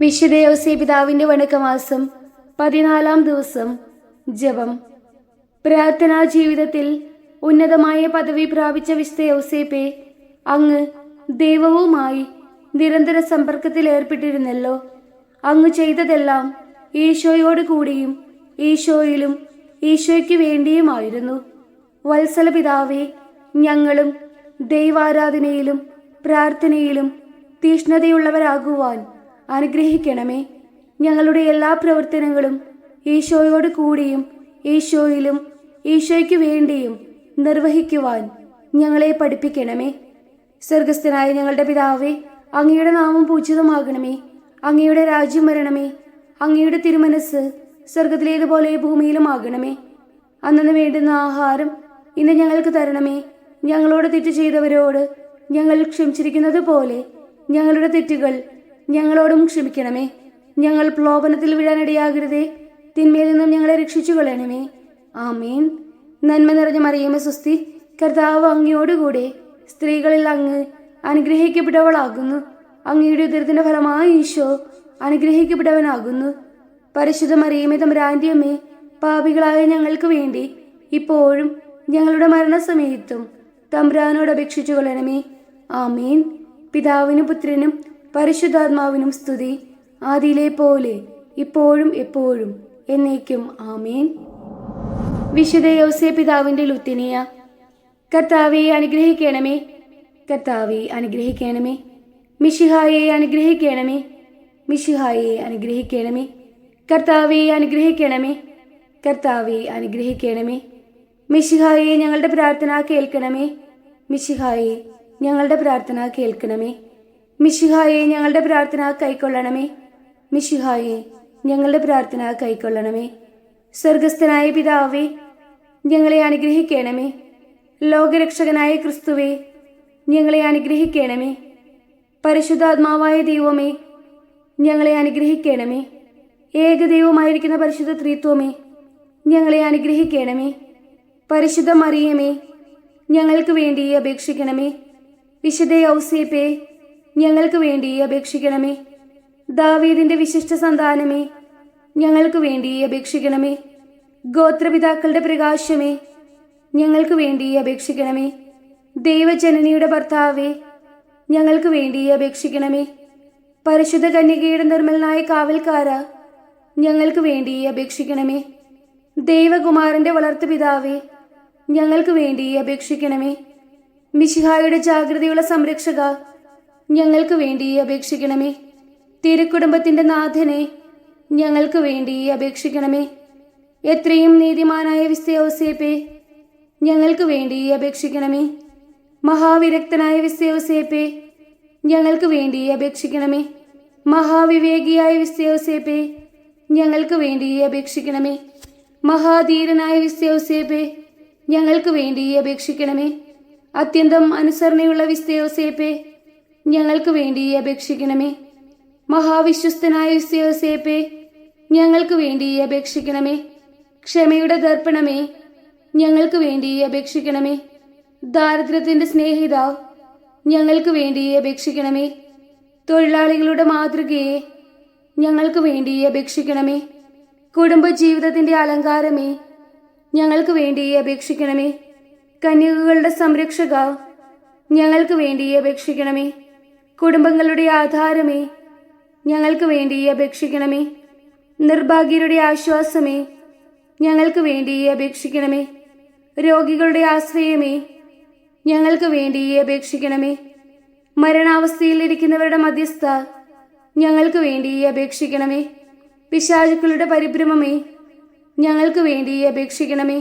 വിശുദ്ധ യോസേപ്പ് പിതാവിന്റെ വണക്കമാസം 14-ാം ദിവസം. ജപം. പ്രാർത്ഥനാ ജീവിതത്തിൽ ഉന്നതമായ പദവി പ്രാപിച്ച വിശുദ്ധ യോസേപ്പെ, അങ്ങ് ദൈവവുമായി നിരന്തര സമ്പർക്കത്തിൽ ഏർപ്പെട്ടിരുന്നല്ലോ. അങ്ങ് ചെയ്തതെല്ലാം ഈശോയോട് കൂടിയും ഈശോയിലും ഈശോയ്ക്ക് വേണ്ടിയുമായിരുന്നു. വത്സല പിതാവേ, ഞങ്ങളും ദൈവാരാധനയിലും പ്രാർത്ഥനയിലും തീഷ്ണതയുള്ളവരാകുവാൻ അനുഗ്രഹിക്കണമേ. ഞങ്ങളുടെ എല്ലാ പ്രവർത്തനങ്ങളും ഈശോയോട് കൂടിയും ഈശോയിലും ഈശോയ്ക്ക് വേണ്ടിയും നിർവഹിക്കുവാൻ ഞങ്ങളെ പഠിപ്പിക്കണമേ. സ്വർഗസ്ഥനായ ഞങ്ങളുടെ പിതാവേ, അങ്ങയുടെ നാമം പൂജിതമാകണമേ. അങ്ങയുടെ രാജ്യം വരണമേ. അങ്ങയുടെ തിരുമനസ് സ്വർഗത്തിലേതുപോലെ ഭൂമിയിലുമാകണമേ. അന്നു വേണ്ടുന്ന ആഹാരം ഇന്ന് ഞങ്ങൾക്ക് തരണമേ. ഞങ്ങളോട് തെറ്റ് ചെയ്തവരോട് ഞങ്ങൾ ക്ഷമിച്ചിരിക്കുന്നത് പോലെ ഞങ്ങളുടെ തെറ്റുകൾ ഞങ്ങളോടും ക്ഷമിക്കണമേ. ഞങ്ങൾ പ്രലോഭനത്തിൽ വീഴാനിടയാകരുതേ. തിന്മയിൽ നിന്നും ഞങ്ങളെ രക്ഷിച്ചു കൊള്ളണമേ. ആമേൻ. നന്മ നിറഞ്ഞ മറിയമേ സ്വസ്തി, കർത്താവ് അങ്ങയോടുകൂടെ സ്ത്രീകളിൽ അങ്ങ് അനുഗ്രഹിക്കപ്പെട്ടവളാകുന്നു. അങ്ങയുടെ ഉദരത്തിന്റെ ഫലമായി ഈശോ അനുഗ്രഹിക്കപ്പെട്ടവനാകുന്നു. പരിശുദ്ധ മറിയമേ തമ്പുരാന്റെ അമ്മേ, പാപികളായ ഞങ്ങൾക്ക് വേണ്ടി ഇപ്പോഴും ഞങ്ങളുടെ മരണസമയത്തും തമ്പുരാനോട് അപേക്ഷിച്ചു കൊള്ളണമേ. ആമേൻ. പിതാവിനും പുത്രനും പരിശുദ്ധാത്മാവിനും സ്തുതി, ആദിയിലെ പോലെ ഇപ്പോഴും എപ്പോഴും എന്നേക്കും. ആമേൻ. വിശുദ്ധ യോസേപ്പ് പിതാവിന്റെ ലുത്തിനിയ. കർത്താവെ അനുഗ്രഹിക്കണമേ. കർത്താവെ അനുഗ്രഹിക്കണമേ. മിശിഹായെ അനുഗ്രഹിക്കണമേ. മിശിഹായെ അനുഗ്രഹിക്കണമേ. കർത്താവെ അനുഗ്രഹിക്കണമേ. കർത്താവെ അനുഗ്രഹിക്കണമേ. മിശിഹായെ ഞങ്ങളുടെ പ്രാർത്ഥന കേൾക്കണമേ. മിശിഹായെ ഞങ്ങളുടെ പ്രാർത്ഥന കേൾക്കണമേ. മിശിഹായെ ഞങ്ങളുടെ പ്രാർത്ഥന കൈക്കൊള്ളണമേ. മിശിഹായെ ഞങ്ങളുടെ പ്രാർത്ഥന കൈക്കൊള്ളണമേ. സ്വർഗസ്ഥനായ പിതാവേ, ഞങ്ങളെ അനുഗ്രഹിക്കണമേ. ലോകരക്ഷകനായ ക്രിസ്തുവേ, ഞങ്ങളെ അനുഗ്രഹിക്കണമേ. പരിശുദ്ധാത്മാവായ ദൈവമേ, ഞങ്ങളെ അനുഗ്രഹിക്കണമേ. ഏകദൈവമായിരിക്കുന്ന പരിശുദ്ധ ത്രിത്വമേ, ഞങ്ങളെ അനുഗ്രഹിക്കണമേ. പരിശുദ്ധ മറിയമേ, ഞങ്ങൾക്ക് വേണ്ടി അപേക്ഷിക്കണമേ. വിശുദ്ധ യൗസേപ്പേ, ഞങ്ങൾക്ക് വേണ്ടി അപേക്ഷിക്കണമേ. ദാവീദിന്റെ വിശിഷ്ട സന്താനമേ, ഞങ്ങൾക്ക് വേണ്ടി അപേക്ഷിക്കണമേ. ഗോത്രപിതാക്കളുടെ പ്രകാശമേ, ഞങ്ങൾക്ക് വേണ്ടി അപേക്ഷിക്കണമേ. ദൈവജനനിയുടെ ഭർത്താവേ, ഞങ്ങൾക്ക് വേണ്ടി അപേക്ഷിക്കണമേ. പരിശുദ്ധ കന്യകയുടെ നിർമ്മലനായ കാവൽക്കാര, ഞങ്ങൾക്ക് വേണ്ടി അപേക്ഷിക്കണമേ. ദൈവകുമാരന്റെ വളർത്തുപിതാവേ, ഞങ്ങൾക്ക് വേണ്ടി അപേക്ഷിക്കണമേ. മിശിഹായുടെ ജാഗ്രതയുള്ള സംരക്ഷക, ഞങ്ങൾക്ക് വേണ്ടി അപേക്ഷിക്കണമേ. തിരുക്കുടുംബത്തിന്റെ നാഥനെ, ഞങ്ങൾക്ക് വേണ്ടി അപേക്ഷിക്കണമേ. എത്രയും നീതിമാനായ വിശുദ്ധ യോസേപ്പേ, ഞങ്ങൾക്ക് വേണ്ടി അപേക്ഷിക്കണമേ. മഹാവിരക്തനായ വിശുദ്ധ യോസേപ്പേ, ഞങ്ങൾക്ക് വേണ്ടി അപേക്ഷിക്കണമേ. മഹാവിവേകിയായ വിശുദ്ധ യോസേപ്പേ, ഞങ്ങൾക്ക് വേണ്ടി അപേക്ഷിക്കണമേ. മഹാധീരനായ വിശുദ്ധ യോസേപ്പേ, ഞങ്ങൾക്ക് വേണ്ടി അപേക്ഷിക്കണമേ. അത്യന്തം അനുസരണയുള്ള വിശുദ്ധ യോസേപ്പേ, ഞങ്ങൾക്ക് വേണ്ടി അപേക്ഷിക്കണമേ. മഹാവിശ്വസ്തനായ വിശുദ്ധ യോസേപ്പേ, ഞങ്ങൾക്ക് വേണ്ടി അപേക്ഷിക്കണമേ. ക്ഷമയുടെ ദർപ്പണമേ, ഞങ്ങൾക്ക് വേണ്ടി അപേക്ഷിക്കണമേ. ദാരിദ്ര്യത്തിന്റെ സ്നേഹിത, ഞങ്ങൾക്ക് വേണ്ടി അപേക്ഷിക്കണമേ. തൊഴിലാളികളുടെ മാതൃകയെ, ഞങ്ങൾക്ക് വേണ്ടി അപേക്ഷിക്കണമേ. കുടുംബജീവിതത്തിന്റെ അലങ്കാരമേ, ഞങ്ങൾക്ക് വേണ്ടി അപേക്ഷിക്കണമേ. കന്യകകളുടെ സംരക്ഷക, ഞങ്ങൾക്ക് വേണ്ടി അപേക്ഷിക്കണമേ. കുടുംബങ്ങളുടെ ആധാരമേ, ഞങ്ങൾക്ക് വേണ്ടി അപേക്ഷിക്കണമേ. നിർഭാഗ്യരുടെ ആശ്വാസമേ, ഞങ്ങൾക്ക് വേണ്ടി അപേക്ഷിക്കണമേ. രോഗികളുടെ ആശ്രയമേ, ഞങ്ങൾക്ക് വേണ്ടി അപേക്ഷിക്കണമേ. മരണാവസ്ഥയിലിരിക്കുന്നവരുടെ മധ്യസ്ഥ, ഞങ്ങൾക്ക് വേണ്ടി അപേക്ഷിക്കണമേ. പിശാചുക്കളുടെ പരിഭ്രമമേ, ഞങ്ങൾക്ക് വേണ്ടി അപേക്ഷിക്കണമേ.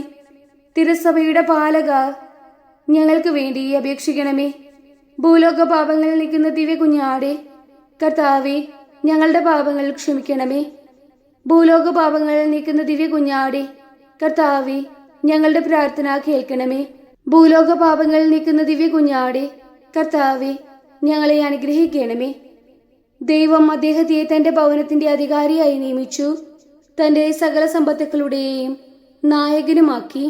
തിരുസഭയുടെ പാലക, ഞങ്ങൾക്ക് വേണ്ടി അപേക്ഷിക്കണമേ. ഭൂലോക പാപങ്ങളിൽ നിൽക്കുന്ന ദിവ്യ കുഞ്ഞാടെ, കർത്താവെ ഞങ്ങളുടെ പാപങ്ങൾ ക്ഷമിക്കണമേ. ഭൂലോക പാപങ്ങളിൽ നിൽക്കുന്ന ദിവ്യ കുഞ്ഞാടെ, കർത്താവെ ഞങ്ങളുടെ പ്രാർത്ഥന കേൾക്കണമേ. ഭൂലോക പാപങ്ങളിൽ നിൽക്കുന്ന ദിവ്യ കുഞ്ഞാടെ, കർത്താവെ ഞങ്ങളെ അനുഗ്രഹിക്കണമേ. ദൈവം അദ്ദേഹത്തെ തന്റെ ഭവനത്തിന്റെ അധികാരിയായി നിയമിച്ചു. തന്റെ സകല സമ്പത്തുക്കളുടെയും നായകനുമാക്കി.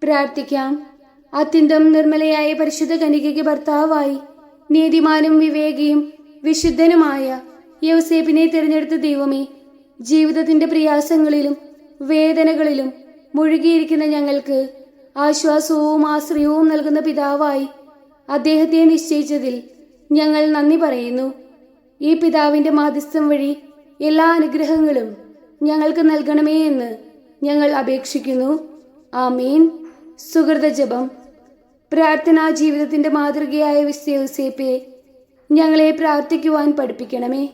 പ്രാർത്ഥിക്കാം. അത്യന്തം നിർമ്മലയായ പരിശുദ്ധ കന്യകയ്ക്ക് ഭർത്താവായി നീതിമാനും വിവേകിയും വിശുദ്ധനുമായ യൗസേപ്പിനെ തിരഞ്ഞെടുത്ത ദൈവമേ, ജീവിതത്തിന്റെ പ്രയാസങ്ങളിലും വേദനകളിലും മുഴുകിയിരിക്കുന്ന ഞങ്ങൾക്ക് ആശ്വാസവും ആശ്രയവും നൽകുന്ന പിതാവായി അദ്ദേഹത്തെ നിശ്ചയിച്ചതിൽ ഞങ്ങൾ നന്ദി പറയുന്നു. ഈ പിതാവിന്റെ മാധ്യസ്ഥം വഴി എല്ലാ അനുഗ്രഹങ്ങളും ഞങ്ങൾക്ക് നൽകണമേ എന്ന് ഞങ്ങൾ അപേക്ഷിക്കുന്നു. ആമീൻ. സുഹൃത ജപം. പ്രാർത്ഥനാ ജീവിതത്തിന്റെ മാതൃകയായ വിശുദ്ധ യൗസേപ്പേ, ഞങ്ങളെ പ്രാർത്ഥിക്കുവാൻ പഠിപ്പിക്കണമേ.